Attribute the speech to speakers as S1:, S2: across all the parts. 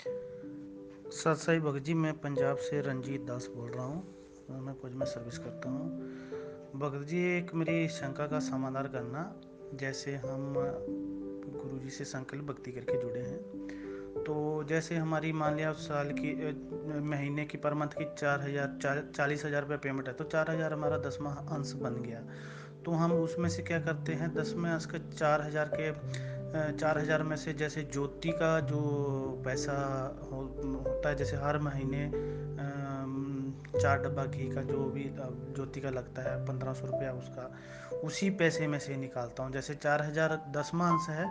S1: सत साई भगत जी, मैं पंजाब से रंजीत दास बोल रहा हूँ। मैं फौज में सर्विस करता हूँ। भगत जी, एक मेरी शंका का समाधान करना। जैसे हम गुरु जी से संकल्प भक्ति करके जुड़े हैं, तो जैसे हमारी मान लिया साल की महीने की पर मंथ की 40,000 रुपये पेमेंट है, तो 4,000 हमारा 10वां अंश बन गया। तो हम उसमें से क्या करते हैं, 10वें अंश के 4,000 में से जैसे ज्योति का जो पैसा होता है, जैसे हर महीने 4 डब्बा घी का जो भी ज्योति का लगता है 1,500 रुपया, उसका उसी पैसे में से निकालता हूँ। जैसे 4,000 10वां अंश है,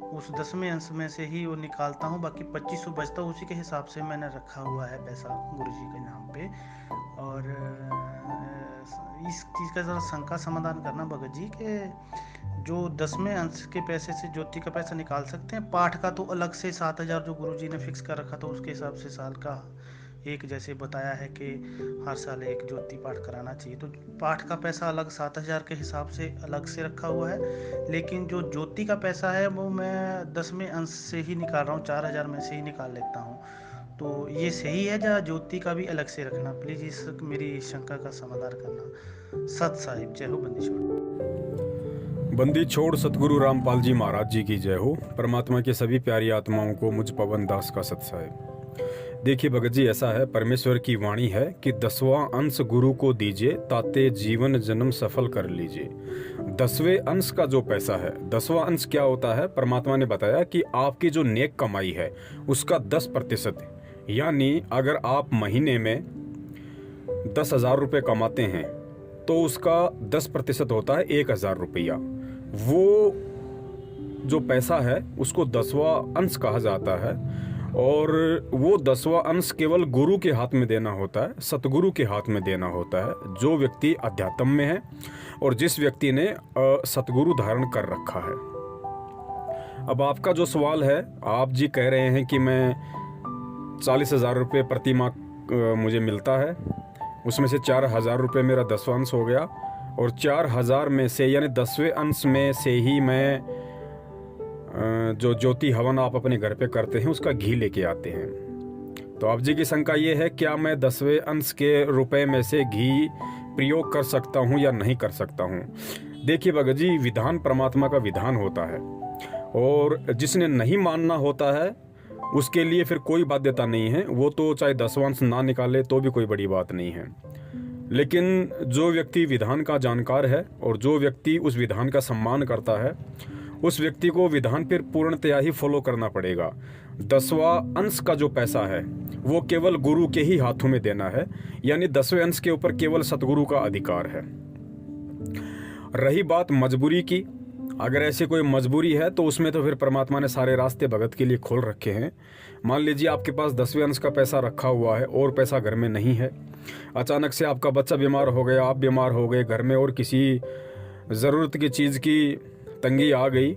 S1: उस 10वें अंश में से ही वो निकालता हूँ, बाकी 2,500 बचता है। उसी के हिसाब से मैंने रखा हुआ है पैसा गुरु जी के नाम पे। और इस चीज़ का ज़रा शंका समाधान करना भगत जी के जो 10वें अंश के पैसे से ज्योति का पैसा निकाल सकते हैं। पाठ का तो अलग से 7,000 जो गुरु जी ने फिक्स कर रखा था, उसके हिसाब से साल का एक, जैसे बताया है कि हर साल एक ज्योति पाठ कराना चाहिए, तो पाठ का पैसा अलग 7,000 के हिसाब से अलग से रखा हुआ है। लेकिन जो ज्योति का पैसा है वो मैं 10वें अंश से ही निकाल रहा हूँ, 4,000 में से ही निकाल लेता हूँ। तो ये सही है या ज्योति का भी अलग से रखना? प्लीज़ इस मेरी शंका का समाधान करना। सत साहिब, जय हो बंदी छोड़।
S2: बंदी छोड़ सतगुरु रामपाल जी महाराज जी की जय हो। परमात्मा की सभी प्यारी आत्माओं को मुझ पवन दास का सत साहिब। देखिए भगत जी, ऐसा है, परमेश्वर की वाणी है कि 10वां अंश गुरु को दीजिए, ताते जीवन जन्म सफल कर लीजिए। 10वें अंश का जो पैसा है, 10वां अंश क्या होता है, परमात्मा ने बताया कि आपकी जो नेक कमाई है उसका 10%। यानी अगर आप महीने में 10,000 रुपये कमाते हैं तो उसका 10% होता है 1,000 रुपया। वो जो पैसा है उसको 10वां अंश कहा जाता है। और वो 10वां अंश केवल गुरु के हाथ में देना होता है, सतगुरु के हाथ में देना होता है, जो व्यक्ति अध्यात्म में है और जिस व्यक्ति ने सतगुरु धारण कर रखा है। अब आपका जो सवाल है, आप जी कह रहे हैं कि मैं 40,000 रुपये प्रति माह मुझे मिलता है, उसमें से 4,000 रुपये मेरा 10वां अंश हो गया, और 4,000 में से यानी 10वें अंश में से ही मैं जो ज्योति हवन आप अपने घर पे करते हैं उसका घी लेके आते हैं। तो आप जी की शंका ये है, क्या मैं 10वें अंश के रुपए में से घी प्रयोग कर सकता हूँ या नहीं कर सकता हूँ? देखिए भगत जी, विधान परमात्मा का विधान होता है, और जिसने नहीं मानना होता है उसके लिए फिर कोई बाध्यता नहीं है। वो तो चाहे 10वां अंश ना निकाले तो भी कोई बड़ी बात नहीं है। लेकिन जो व्यक्ति विधान का जानकार है और जो व्यक्ति उस विधान का सम्मान करता है, उस व्यक्ति को विधान पर पूर्णतया ही फॉलो करना पड़ेगा। 10वां अंश का जो पैसा है वो केवल गुरु के ही हाथों में देना है, यानी 10वें अंश के ऊपर केवल सतगुरु का अधिकार है। रही बात मजबूरी की, अगर ऐसी कोई मजबूरी है तो उसमें तो फिर परमात्मा ने सारे रास्ते भगत के लिए खोल रखे हैं। मान लीजिए आपके पास 10वें अंश का पैसा रखा हुआ है और पैसा घर में नहीं है, अचानक से आपका बच्चा बीमार हो गया, आप बीमार हो गए, घर में और किसी ज़रूरत की चीज़ की तंगी आ गई,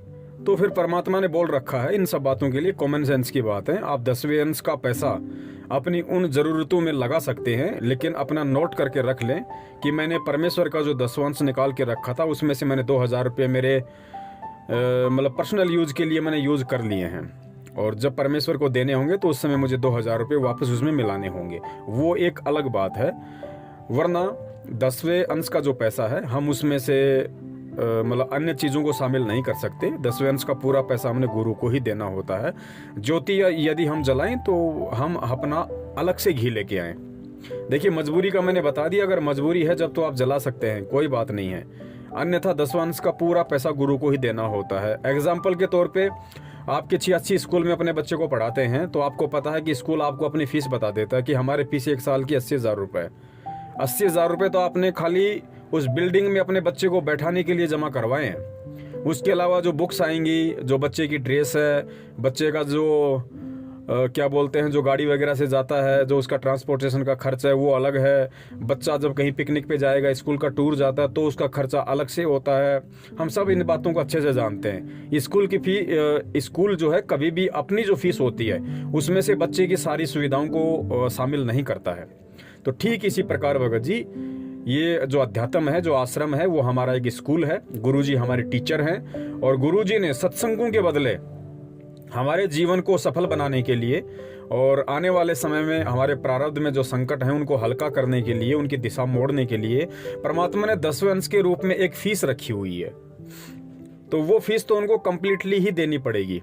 S2: तो फिर परमात्मा ने बोल रखा है, इन सब बातों के लिए कॉमन सेंस की बात है, आप 10वें अंश का पैसा अपनी उन ज़रूरतों में लगा सकते हैं। लेकिन अपना नोट करके रख लें कि मैंने परमेश्वर का जो 10वां अंश निकाल के रखा था उसमें से मैंने 2,000 रुपये मेरे मतलब पर्सनल यूज़ के लिए मैंने यूज़ कर लिए हैं, और जब परमेश्वर को देने होंगे तो उस समय मुझे 2,000 रुपये वापस उसमें मिलाने होंगे, वो एक अलग बात है। वरना 10वें अंश का जो पैसा है हम उसमें से मतलब अन्य चीज़ों को शामिल नहीं कर सकते। 10वें अंश का पूरा पैसा हमने गुरु को ही देना होता है। ज्योति यदि हम जलाएं तो हम अपना अलग से घी लेके आएँ। देखिए, मजबूरी का मैंने बता दिया, अगर मजबूरी है जब तो आप जला सकते हैं, कोई बात नहीं है, अन्यथा 10वां अंश का पूरा पैसा गुरु को ही देना होता है। एग्जाम्पल के तौर पे आप किसी अच्छी स्कूल में अपने बच्चे को पढ़ाते हैं तो आपको पता है कि स्कूल आपको अपनी फ़ीस बता देता है कि हमारे फीस एक साल की 80,000 रुपये। 80,000 रुपये तो आपने खाली उस बिल्डिंग में अपने बच्चे को बैठाने के लिए जमा करवाए हैं। उसके अलावा जो बुक्स आएंगी, जो बच्चे की ड्रेस है, बच्चे का जो क्या बोलते हैं, जो गाड़ी वगैरह से जाता है, जो उसका ट्रांसपोर्टेशन का खर्च है वो अलग है। बच्चा जब कहीं पिकनिक पे जाएगा, स्कूल का टूर जाता है तो उसका खर्चा अलग से होता है। हम सब इन बातों को अच्छे से जानते हैं। स्कूल की स्कूल जो है कभी भी अपनी जो फीस होती है उसमें से बच्चे की सारी सुविधाओं को शामिल नहीं करता है। तो ठीक इसी प्रकार भगत जी, ये जो अध्यात्म है, जो आश्रम है, वो हमारा एक स्कूल है। गुरुजी हमारे टीचर हैं, और गुरुजी ने सत्संगों के बदले हमारे जीवन को सफल बनाने के लिए और आने वाले समय में हमारे प्रारब्ध में जो संकट हैं उनको हल्का करने के लिए, उनकी दिशा मोड़ने के लिए परमात्मा ने 10वें अंश के रूप में एक फीस रखी हुई है। तो वो फीस तो उनको कंप्लीटली ही देनी पड़ेगी।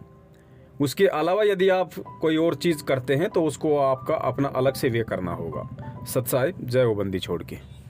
S2: उसके अलावा यदि आप कोई और चीज़ करते हैं तो उसको आपका अपना अलग से व्यय करना होगा। सत्साई जय हो बंदी छोड़ के।